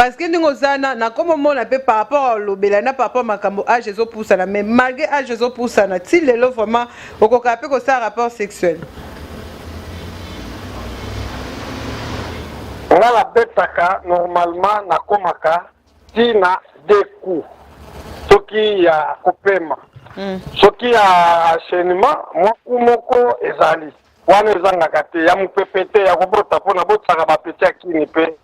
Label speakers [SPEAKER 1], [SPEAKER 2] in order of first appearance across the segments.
[SPEAKER 1] parce que ndingo zana na comme mon appel par rapport au belana par rapport makambo âge ezo poussana mais malgré âge ezo poussana ti lelo vraiment okokape ko ça rapport sexuel
[SPEAKER 2] ngala betaka normalement na komaka tina deux coups soki ya kopema soki ya enchaînement moko ezali wana ezangaka te ya mopepete ya kobota mpona botaka bapeti ya kini mpe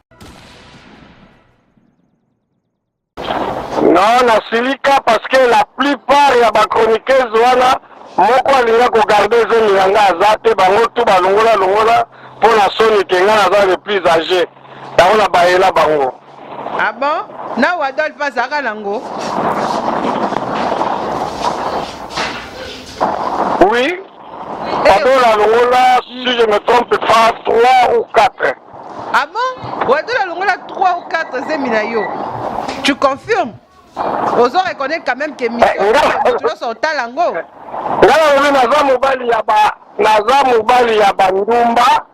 [SPEAKER 2] non nasilika parce que la plupart ya bachroniqueuse wana moko alinga kogarde zemi yanga aza te bango tu balongola mpona soni kenga naza le plus âgé yango na bayela bango.
[SPEAKER 1] Ah bon? Na wadol pas aka nango?
[SPEAKER 2] Oui. Wadola longola, si je ne me trompe pas, 3 ou 4.
[SPEAKER 1] Ah bon? Wadola longola 3 ou 4 zeminayo. Tu confirmes? Ozo reconnaître quand même que tu son talango.
[SPEAKER 2] Ngala naza mobali ya bandumba.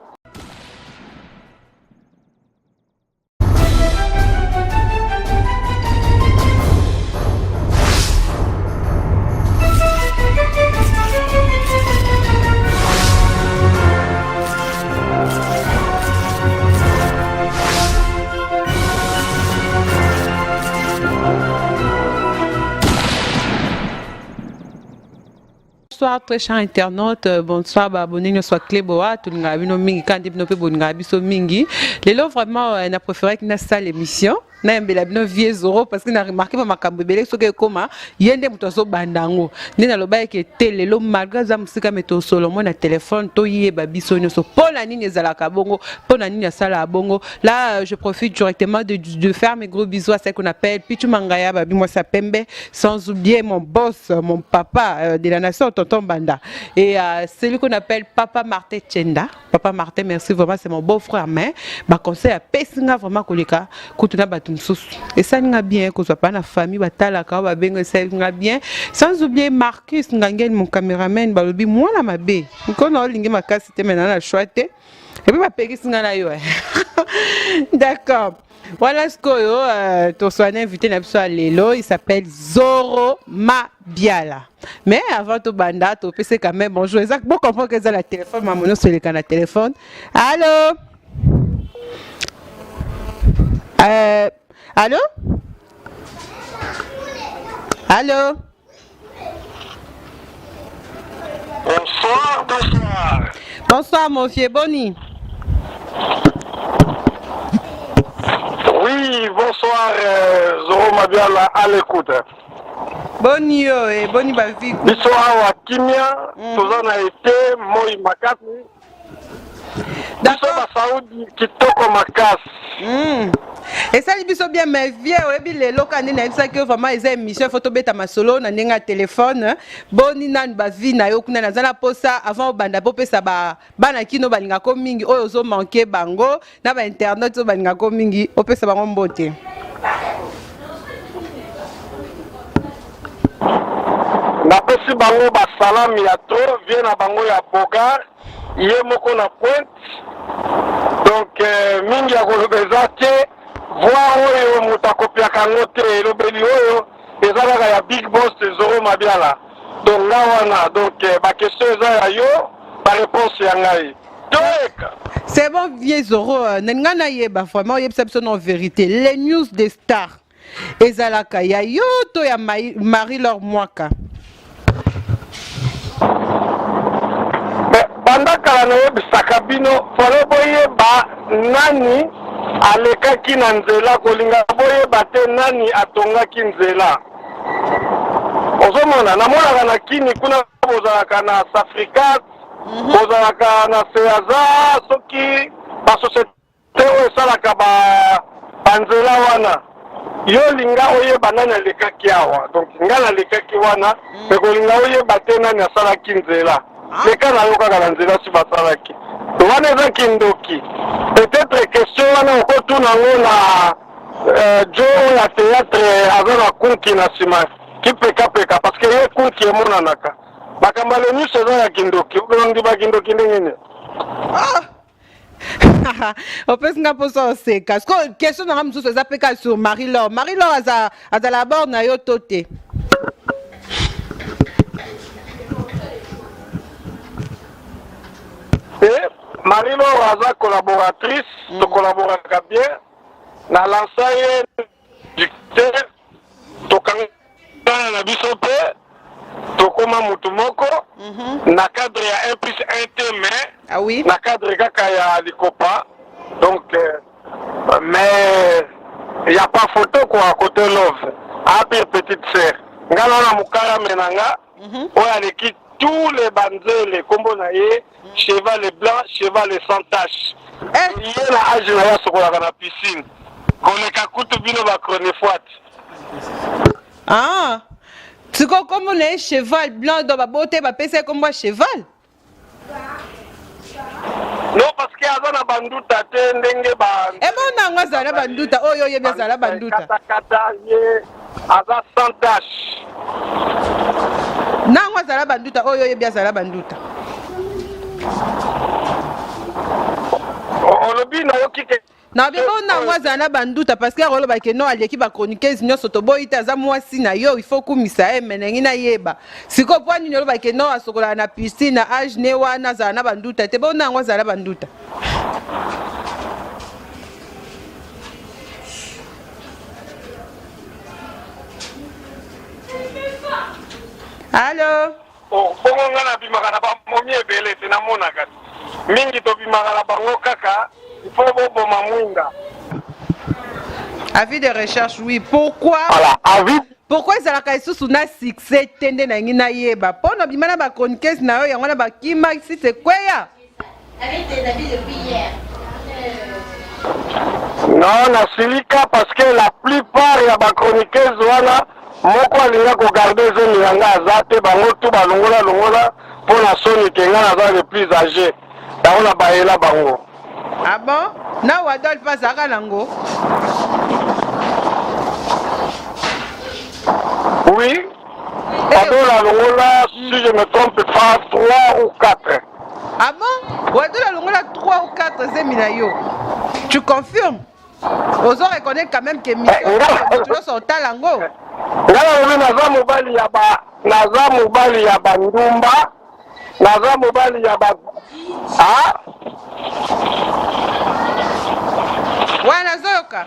[SPEAKER 1] Bonsoir très chers internautes, bonsoir abonnés nous soit Cléboa, tout le monde mingi quand nous peut bon ngabiso mingi. Les lots vraiment on a préféré que na salle émission. Na mbela bino vieux zoro parce que na remarqué pas makambo belé soki koma yende muto so bandango ni na loba ke tele lo malgré za musika meto solo mo na téléphone to yeba biso nyoso pona nini ezalaka bongo pona nini sala bongo. Là je profite directement de faire mes gros bisous à celle qu'on appelle Pichu Mangaya babi moi ça pembe sans oublier mon boss mon papa de la nation tonton Banda et celui qu'on appelle Papa Martin Chenda. Papa Martin merci vraiment c'est mon beau frère mais ba conseil à pesinga vraiment koleka kutuna batu et ça n'a bien que soit pas la famille batala ka ba benga ça n'a bien sans oublier Marcus Ngangel mon caméraman balobi moi la mabe ko na lingi makasi te maintenant la chouette et puis ba pegi singa na yo d'accord voilà ce que ton soin invité na biso lelo il s'appelle Zoro Mabiala mais avant to banda to pese quand même bonjour exact bon comprendre que ça la téléphone mamono sur le canal téléphone allô allô? Allô?
[SPEAKER 2] Bonsoir, bonsoir.
[SPEAKER 1] Bonsoir, mon fier Boni.
[SPEAKER 2] Oui, bonsoir, Zoro Mabiala, à l'écoute.
[SPEAKER 1] Boni, et Boni Bavi.
[SPEAKER 2] Bonsoir, Kimia, Tozana été, Moi Makati. D'accord. Saoudi, Kitoko Makasi.
[SPEAKER 1] Et ça il biso bien mais vieux et puis les locaux na ça que vraiment ils aiment émission photo beta masolo na ndenga téléphone boni nan ba vie na yo kuna na zala posa avant banda popesa ba bana kino balinga ko mingi oyo zo manquer bango na ba internet zo balinga ko mingi opesa bango mbote
[SPEAKER 2] na pesi bango ba salam ya to vient na bango ya bogar ye moko na point donc mingi ya kolobeza te voir oyo mutakopia kango te lobeli oyo ezalaka ya big boss Zoro Mabiala donc là wana donc ba question eza ya yo ba réponse ya ngai toeka
[SPEAKER 1] c'est bon vieux Zoro nengana yeba vraiment yebisa biso en vérité les news des stars ezalaka ya yo to ya Marie-Laure Mwaka
[SPEAKER 2] banda kala na yebisaka bino fale boyeba nani alekaki na nzela kolinga boyeba te nani atongaki nzela ozomona namonaka na kini kuna bozalaka na Safricat bozalaka na Seaza soki basosiete oyo esalaka banzela wana yo linga oyeba nani alekaki awa donc nga nalekaki wana me kolinga oyeba te nani asalaki nzela leka na yo kaka na nzela si basalaki wana eza kindoki peut-être question wana okotuna ngo na jo ya théâtre aza na kunki na nsima kipekapeka parce que ye kunki emonanaka makambo ale nyonso eza ya kindoki okondi bakindoki ndenge nini
[SPEAKER 1] On peut se poser aussi. Parce que question n'a pas de sur Marie-Laure. Marie-Laure a la borne na yo toté.
[SPEAKER 2] Marie-Laure a collaboratrice, tu collaboreras bien. Na lancé du terre, tu as na bisope, tu koma mutumoko, na cadre ya 1 plus 1 thème,
[SPEAKER 1] ah oui,
[SPEAKER 2] na cadre kaka ya likopa. Donc, mais il n'y a pas photo quoi à côté love. Ah, pire petite sœur. Ngala na mukara menanga, oya l'équipe tous les bandits, les combos naïe, cheval blanc, cheval sans tache. Il y a la âge na ya sokola na piscine. Koleka kutu bino ba chronefoite.
[SPEAKER 1] Ah, tu sais comment on a un cheval blanc dans ma beauté, ma PC comme moi cheval.
[SPEAKER 2] Non, parce qu'il y a un banduta, ndenge ba.
[SPEAKER 1] Eh bon, on a zala banduta, oh yo bien zala banduta.
[SPEAKER 2] Kata ye, aza sans tache.
[SPEAKER 1] Non, on a zala banduta, oh yo bien zala banduta.
[SPEAKER 2] Olobi na yo kike.
[SPEAKER 1] Na bien on a moi zala banduta parce que rolo ba ke no aleki ba chroniqueuse nyoso to boyita za mwasi na yo il faut kumisa menengi na yeba. Siko pwani nyolo ba ke no asokola na piscine na age ne wana zala banduta te bon na ngo zala banduta. Allô?
[SPEAKER 2] Oh, bongo ngana bimaka na ba momi ebele te na mona kati. Mingi to bimaka na bango kaka, il faut boma mwinga.
[SPEAKER 1] Avis de recherche, oui. Pourquoi?
[SPEAKER 2] Voilà, avis.
[SPEAKER 1] Pourquoi ça la sous na succès tende na ngina yeba? Pono bimana ba chroniqueuse na yo yango na ba kima si c'est quoi ya?
[SPEAKER 3] Avec tes habits depuis hier.
[SPEAKER 2] Non, na silika parce que la plupart ya ba chroniqueuse wana moko alinga ko garder zone yanga azate bango tu balongola pour la soni kenga na le plus âgé. Daona baela bango.
[SPEAKER 1] Ah bon? Na wadol pas aka nango.
[SPEAKER 2] Oui. Pardon, la longola, si je ne me trompe pas, 3 ou 4.
[SPEAKER 1] Ah bon? Wadol la longola 3 ou 4 zeminayo. Tu confirmes? Ozo reconnaître quand même que tu dois sortir lango.
[SPEAKER 2] Ngala naza mobali ya ba ndumba. Naza mobali ya ba ah.
[SPEAKER 1] Wana zoka.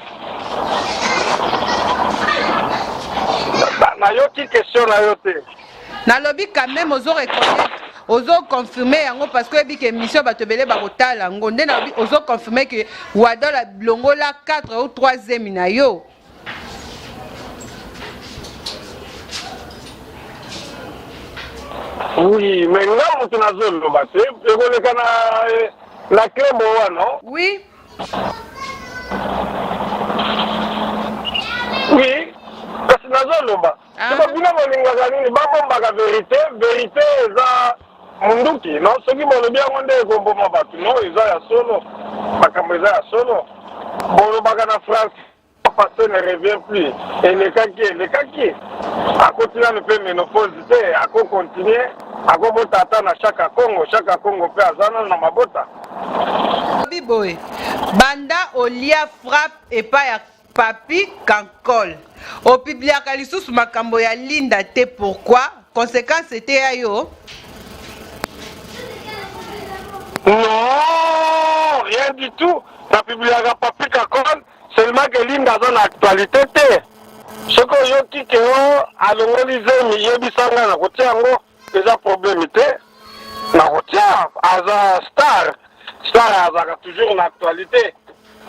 [SPEAKER 2] Na yo ki question na yo te.
[SPEAKER 1] Na lobby quand même ozo reconnaître, ozo confirmer yango parce que bi que mission ba tebele ba kotala ngo nde na ozo confirmer que Wadol la longola 4 ou 3e na yo.
[SPEAKER 2] Oui, mais nga mutu na zolo ba te. Ekoleka na club wa non?
[SPEAKER 1] Oui.
[SPEAKER 2] Oui. Kasi na zolo ba. Siko bina bolingaka nini babombaka vérité eza munduki non soki bolobi yango nde ekomboma bato no eza ya solo makambo eza ya solo bolobaka na France passé ne revient plus elekaki akotinana mpe ménopause te akocontinue akobota ata na chaque Congo mpe aza nano na mabota
[SPEAKER 1] Biboy banda olia frappe epai ya papi kankol opibliaka lisusu makambo ya linda te pourquoi conséquence ete ya yo
[SPEAKER 2] non rien du tout na pibliaka papi kankol seulement que linda aza na actualité te soki oyoki ke o alongoli zemi yebisanga na kotia yango eza problème te na kotia aza star azaka toujours na actualité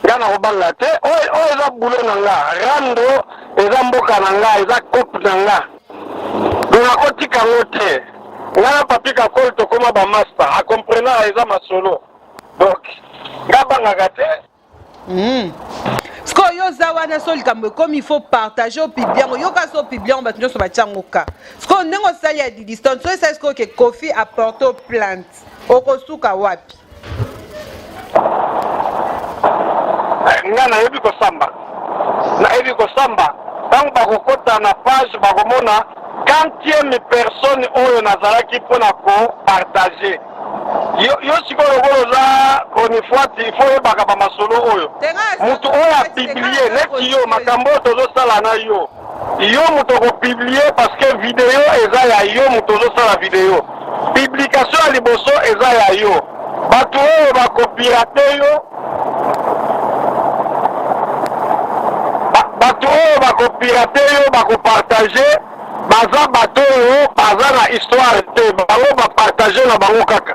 [SPEAKER 2] nga na kobanga te oyo eza bulo na nga rando eza mboka na nga eza coupe na nga nakotika yango te nga na papi kakoli tokóma bamaster akomprena eza masolo donc nga bangaka te
[SPEAKER 1] Sko yo za wana so likambo ekomi il faut partager au pibliango yoka so pibliango bato nyonso batiango ka sko ndenge osali ya distance so esali sikoyo ke Kofi apporte aux plainte okosuka wapi
[SPEAKER 2] nga nayebi kosamba ntango bakokota na page bakomona 40e personne oyo nazalaki mpona kopartage yo sikoyo lokola oza konifuati ifo oyebaka bamasolo oyo moto oyo apiblie neti yo makambo oyo tozosala na yo moto okopiblie parceke video eza ya yo moto ozosala video publication ya liboso eza ya yo bato oyo bakopirate yo bakopartage baza bato oyo baza na histoire te bango bapartage na bango kaka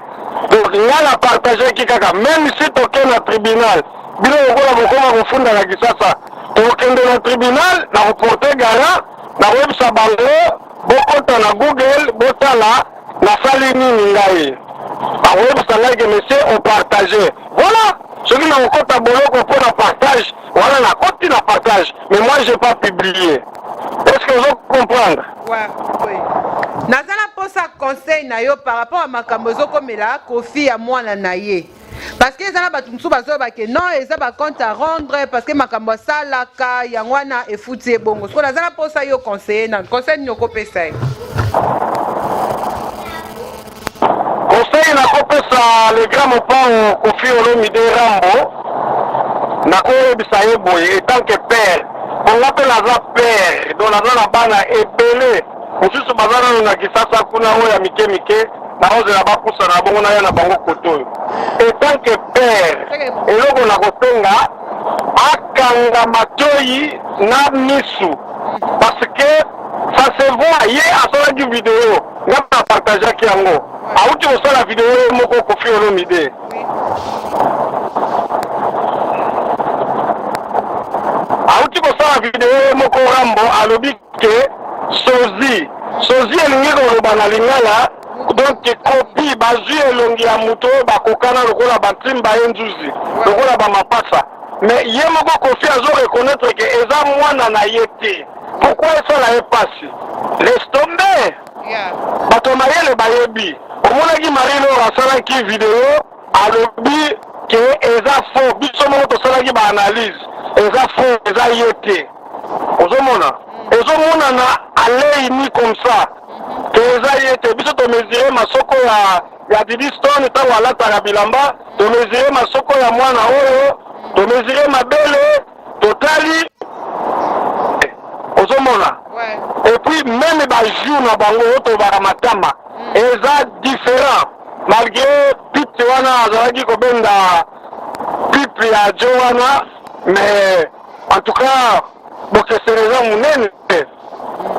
[SPEAKER 2] donc nga na partage ki kaka même si toke na tribunal bino lokola bokoma kofunda na Kisasa tokende na tribunal na koporte gara na koyebisa bango bokota na Google botala nasali nini ngai bakoyebisa ngai ke monsieur opartage voilà soki na kokota boloko mpo na partage wana nakoti na partage mais moi j'ai pas publié. Est-ce que vous comprenez?
[SPEAKER 1] Oui. Nazala posa conseil na yo par rapport à makambo ezokomela kofi ya mwana na ye. Parce que ezala batu musu bazoba ke non eza ba compte à rendre parce que makambo asalaka yango wana efuti ebongo. So nazala posa yo conseiller na conseil nyoko pesa.
[SPEAKER 2] Conseil na kopesa le grand mopan Kofi Olomide Rambo na koyebisa ye boye tant que père on appelle aza père donc naza na bana ebele mosusu baza nano na Kisasa kuna oyo ya mike na ozela bapusa na bongo na ya na bango koto oyo etant que père eloko na kosenga akanga matoi na misu parce que ça se voit ye asalaki video nga na partageaki yango auti kosala video moko Kofi Olomide auti kosala video moko Rambo alobi ke sozi elingi koloba na lingala donc kopi bazwi elongi ya moto oyo bakokana lokola batimba ye nzuzi lokola bamapasa mais ye moko Kofi azo reconnaître ke eza mwana na ye te pourquoi esala ye pasi laisse tomber bato mayele bayebi omonaki Marie-Laure asalaki video alobi ke eza faux biso moko tosalaki baanalyse eza faux eza ye te ozomona ezomonana alei ni comme ça ke eza ye te biso tomesure masoko ya Didi Stone ntango alataka bilamba tomesure masoko ya mwana oyo tomesure mabele totali ozomona et puis même bajour na bango oyo tobaka matama eza différent malgré pipe wana azalaki kobenda pipe ya jo wana mais en tout cas bokesereza monene te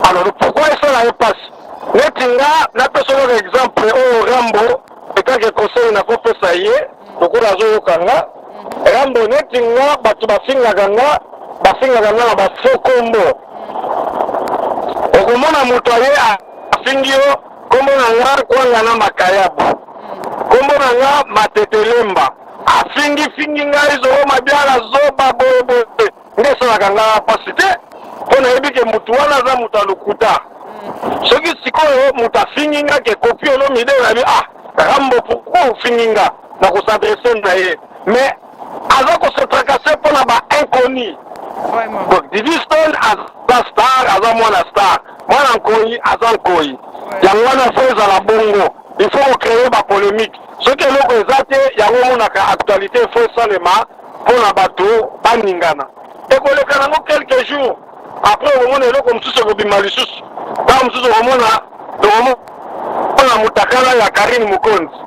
[SPEAKER 2] alors pourquoi esala ye pasi neti nga napesa oyo exemple oyo Rambo ekake conseil nakopesa ye lokola azoyoka nga Rambo neti nga bato basingaka nga na bafo kombo okomona moto aye afingi yo kombo na nga kwanga na makayabu kombo na nga matetelemba afingi ngai zoro mabiala zoba boyeboye nde esalaka nga pasi te mpo nayebi ke motu wana aza moto alukuta soki sikoyo moto afingi nga ke Kofi Olomide nabi Rambo pourquoi ofingi nga na kosadrese na ye mais aza kosetrakase mpo na bainconi donc Didi Stone aza star aza mwana star mwana nkoyi aza nkoyi yango wana fo ezala bongo il faut recréer bapolémique soki eloko eza te yango omonaka actualité fo esalema mpona bato baningana ekoleka nango quelques jours après okomona eloko mosusu ekobima lisusu ntango mosusu okomona motakala ya Karine Mukonzi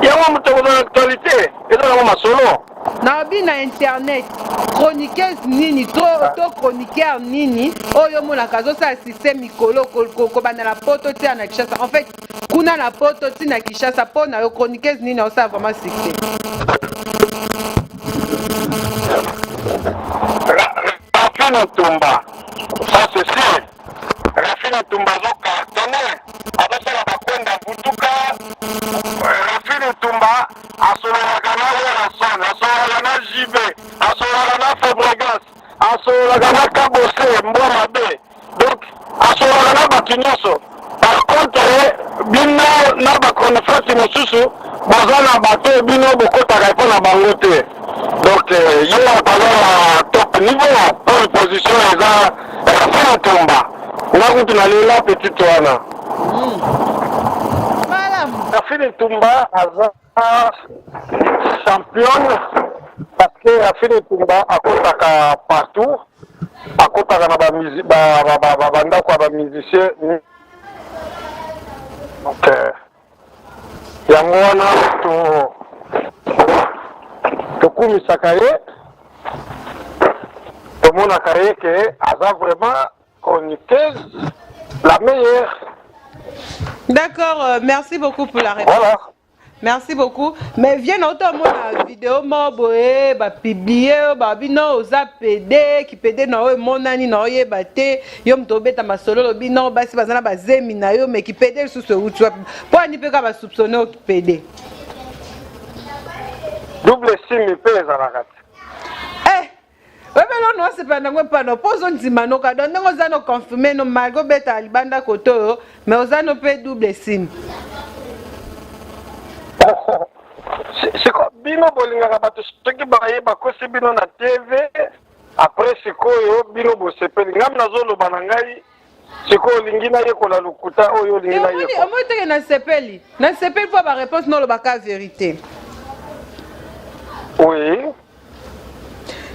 [SPEAKER 2] yango moto ekozala actualité eza nango masolo
[SPEAKER 1] naobi na internet chroniqueuse nini to chroniqueur nini oyo monaka azosala système mikolo kobanda na poto tia na Kinshasa en fait kuna na poto ti na Kinshasa mpo na yo chroniqueuse nini osala vraiment succès
[SPEAKER 2] Rafina Tumba ça c'est sûr Rafina Tumba zo cartonné abasala bakwenda butuka Rafina Tumba asololaka na Werason asololaka na JB asololaka na Fabregas asololaka na Kabose mbwa mabe donc asololaka na bato nyonso par contre bino na bakonfrati mosusu baza na bato bino bokotaka mpo na bango te donc yo baza na top niveau pole position eza Rafina Tumba nakuti na lela petite wana Rafina Tumba aza championne parce que Afini Tumba akotaka partout, akotaka na bandako ya bamusicien. Donc yango wana tokumisaka ye tomonaka ye ke aza vraiment chroniqueuse la meilleure.
[SPEAKER 1] D'accord, merci beaucoup pour la réponse.
[SPEAKER 2] Voilà.
[SPEAKER 1] Merci beaucoup. Mais viens autant la vidéo moboé ba publier ba bino oza PD qui PD na o monani na oye baté yom tobeta masolo lo bino basi bazana bazemi na yo mais qui PD sous ce ou tu pour ni pe ka ba soupçonner qui PD.
[SPEAKER 2] Double sim pe za la kati.
[SPEAKER 1] Non, c'est pas non pose on dit mano ka donc on a no confirmer no malgo beta libanda koto mais on a no pe double sim.
[SPEAKER 2] C'est quoi bino bolinga bato soki baye bakosi bino na TV après sikoyo bino bosepeli ngam nazoloba na ngai sikoyo olingi na ye kola lukuta oyo olingi na ye ko
[SPEAKER 1] omo teke na sepeli po ba réponse non lo baka vérité.
[SPEAKER 2] Oui.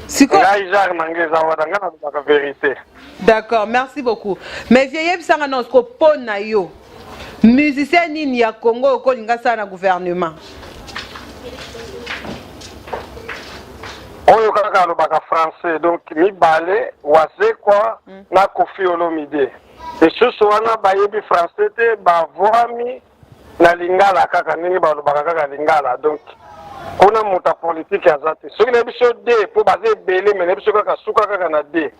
[SPEAKER 1] Sikoyo
[SPEAKER 2] ngai jar nangeza wadanga na baka vérité.
[SPEAKER 1] D'accord, merci beaucoup. Mais vieille bisanga non ko pona yo. Musicien nini ya Congo ko linga sa na gouvernement.
[SPEAKER 2] Oyo kaka alobaka français donc mibale wase kwa na Koffi Olomide lisusu wana bayebi français te bavwami na lingala kaka ndenge balobaka kaka lingala donc kuna muta politique aza te soki na biso de mpo baza ebele me na biso kaka suka kaka na de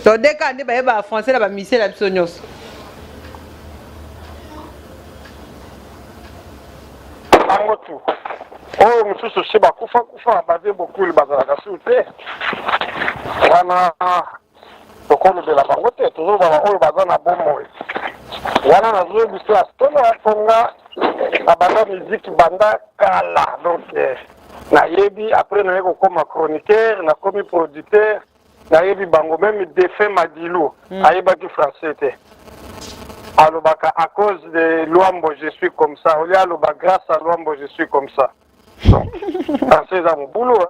[SPEAKER 1] to de ka nde bayeba français na bamisie na biso nyonso
[SPEAKER 2] bango tu oyo mosusu si bakufa baze bokuli bazalaka su te wana tokolobela bango te tozobala oyo baza na bomoi wana nazoyebiso ya sikoyo atonga na banda miziki banda kala donc nayebi après naye kokoma chroniqueur nakomi producteur nayebi bango même Défunt Madilu ayebaki français te alobaka à cause de Luambo je suis comme ça oli aloba grâce à Luambo je suis comme ça français za boulot.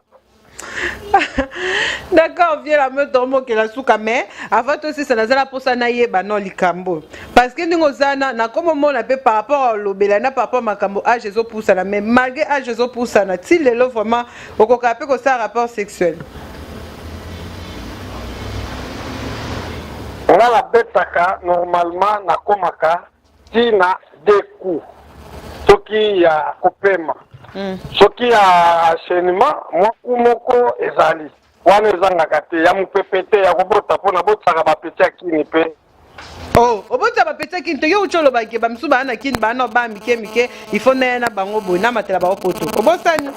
[SPEAKER 1] D'accord, viens la me tomo que la souka mais avant aussi ça nazala pour ça na yeba non likambo parce que ndingo zana na comme mon appel par rapport au belana par rapport makambo a Jésus pour ça mais malgré a Jésus pour ça na til le vraiment au kokapé ko ça rapport sexuel.
[SPEAKER 2] On a la betaka normalement na komaka tina deux coups soki ya kopema soki ya enchaînement moko ezali wana ezangaka te ya mopepe te ya kobota mpona botaka bapeti ya kini mpe
[SPEAKER 1] obota bapeti ya kini te yo ucholo bake bamisu baa na kini baa na ba mike il faut na bango boye na matela bao poto obosani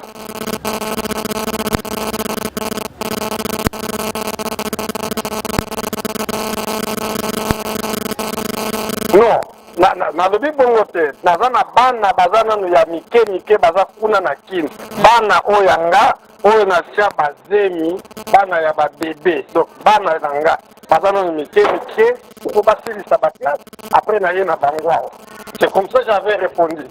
[SPEAKER 2] non nalobi bongo te naza na bana baza nano ya mike baza kuna na kini bana oyo ya nga oyo nasia bazemi bana ya babebe donc bana na nga baza nano mike po basilisa baklasse après naye na bango awa c'est comme ça j'avais répondu.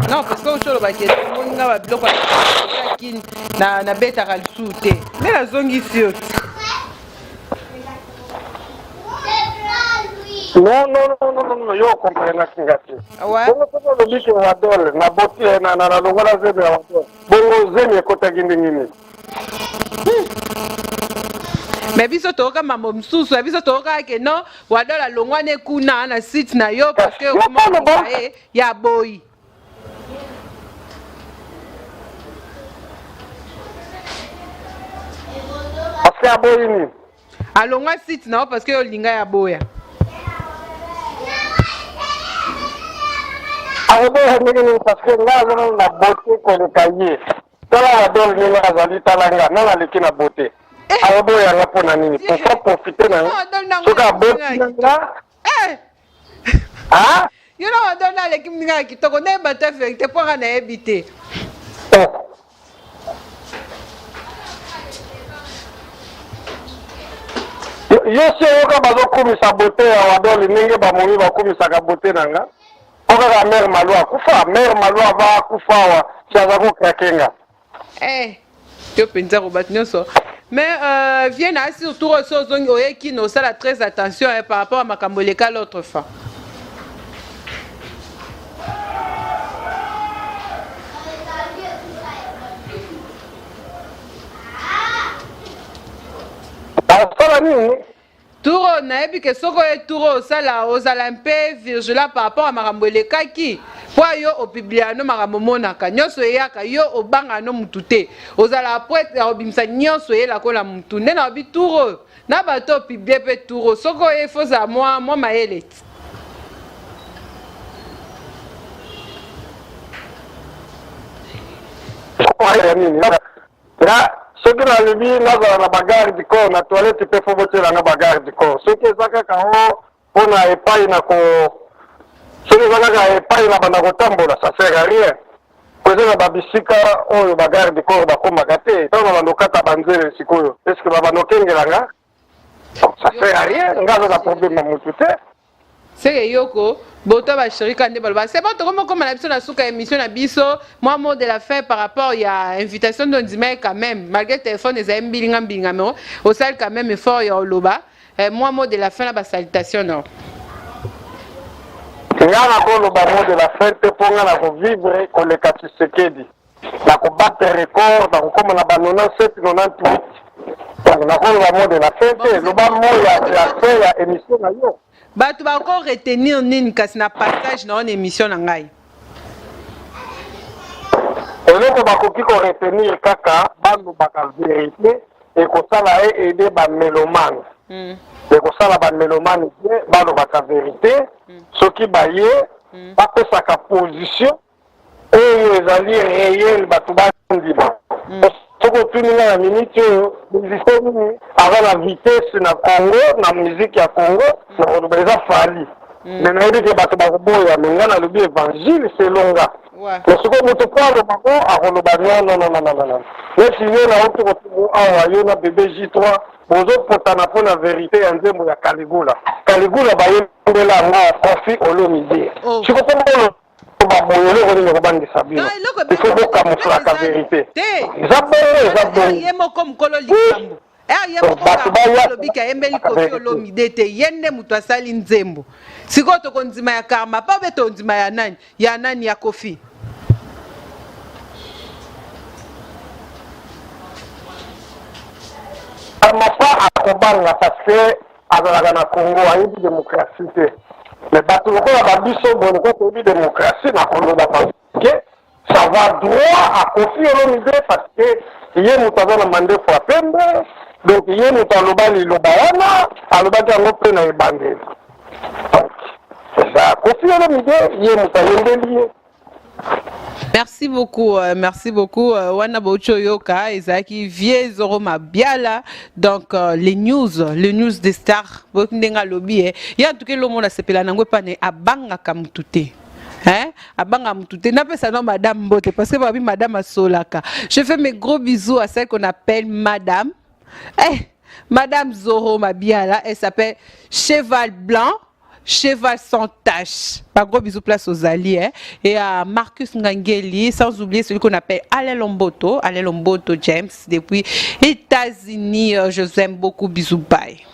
[SPEAKER 1] Non parce que ucholo bake moninga babiloko ya kini na betaka lisu te nde nazongisi yo
[SPEAKER 2] Non, yo comprends kingati.
[SPEAKER 1] Ouais.
[SPEAKER 2] Bongo soko lobi ke wadole na boti na longola zeme ya wadole. Bongo zeme kota gindingini.
[SPEAKER 1] Mais biso toka mambo msusu, biso toka ke no wadola longwane kuna na site na yo parce que comment ya boy.
[SPEAKER 2] Parce que aboyi ni.
[SPEAKER 1] Alongwa site na parce que yo linga ya boya.
[SPEAKER 2] Aboyi ndenge parce que nga na beauté ko le cahier. Tala wadole ni azali talanga na leki na beauté. Aboyi nga pona nini? Pourquoi profiter na? Soka beauté nga. Ah?
[SPEAKER 1] You know wadole leki mninga kitoko na bata vérité pour na ebité.
[SPEAKER 2] Yo se yoka bazokomisa beauté ya wadole ndenge bamomi bakomisaka beauté nanga la mère Maloa kufa, mère Maloa va kufa wa Chazako Krakenga.
[SPEAKER 1] Eh, tu peux dire Robert Nyoso. Mais viens assis autour de ce zone qui nous ça très attention par rapport à Makamboleka l'autre fois. Touro naebi ke soko e touro sala ozala mpe virgula par rapport à Makamboleka qui po yo o publiano makamomona ka nyoso eyaka yo obanga no mutute ozala après obimsa nyoso yela ko la mutu nena obi touro na bato publier pe touro soko e foza moi maele.
[SPEAKER 2] Ce qui a le vie, la bagarre du corps, la toilette peut faire voter la bagarre du corps. Ce qui est ça, on a épargné na ko. Ce qui est épargné na banagotambola, ça sert à rien. Parce que la babisika, la bagarre du corps, va comme magaté. Tant on a nos quatre banzés, c'est quoi? Est-ce que la banokenge là? Ça sert à rien. On a un problème à moutouté.
[SPEAKER 1] C'est Yoko, Boto va chéri quand c'est bon, comme la personne a sous émission à Bisso, moi mot de la fin par rapport il y a invitation de Ndimé quand même, malgré le téléphone des amis bingam au salle quand même effort il y a Loba, moi mot de la fin la salutation non.
[SPEAKER 2] Il y a un mot de la fin pour vivre comme le Katshisekedi, la combattre record, donc comme on a 97 98. Donc on a le mot de la fin, le mot il y a fait émission à yo.
[SPEAKER 1] Bah tu vas encore retenir nini kasi na passage dans une émission na ngai.
[SPEAKER 2] Et là bakoki ko retenir kaka bandu baka vérité et ko sala aider ba mélomane. Et ko sala ba mélomane bandu baka vérité soki baye ba pesa ka position et ezali réel batu bandi ba. Soko tuninga na minute avant la vitesse na Congo, na musique ya Congo, on a fali. Mais na dit que bato baboya menga na lobi évangile c'est longa. Mais soko moto kwa le bako a roloba non. Mais si yo na auto ko awa yo na bébé J3, bozo potana pour la vérité en nzembo ya Caligula. Caligula ba yembela nga Kofi Olomide. Siko ko il faut beaucoup camoufler la vérité. Mais bateau la biso bon côté démocratie na kondo da parce que ça va droit à Kofi Olomide parce que il est mutazo na mande fois pembe donc il est mutaloba li lobawana aloba ka ngope na ibande ça Kofi Olomide il est mutayendeli.
[SPEAKER 1] Merci beaucoup. Wana Bocho Yoka, Ezaki, Vie Zoro Mabiala. Donc, les news des stars. Bokindenga lobby. Il y a en tout cas le monde a s'appelé Nangwepane Abanga Kamutute. Hein? Abanga Mutute. N'a pas ça non Madame Bote parce que babi Madame Asolaka. Je fais mes gros bisous à celle qu'on appelle Madame. Madame Zoro Mabiala. Elle s'appelle Cheval Blanc. Cheval sans tache. Pas gros bisous place aux alliés. Et à Marcus Ngangeli, sans oublier celui qu'on appelle Alain Lomboto James, depuis États-Unis. Je vous aime beaucoup. Bisous, bye.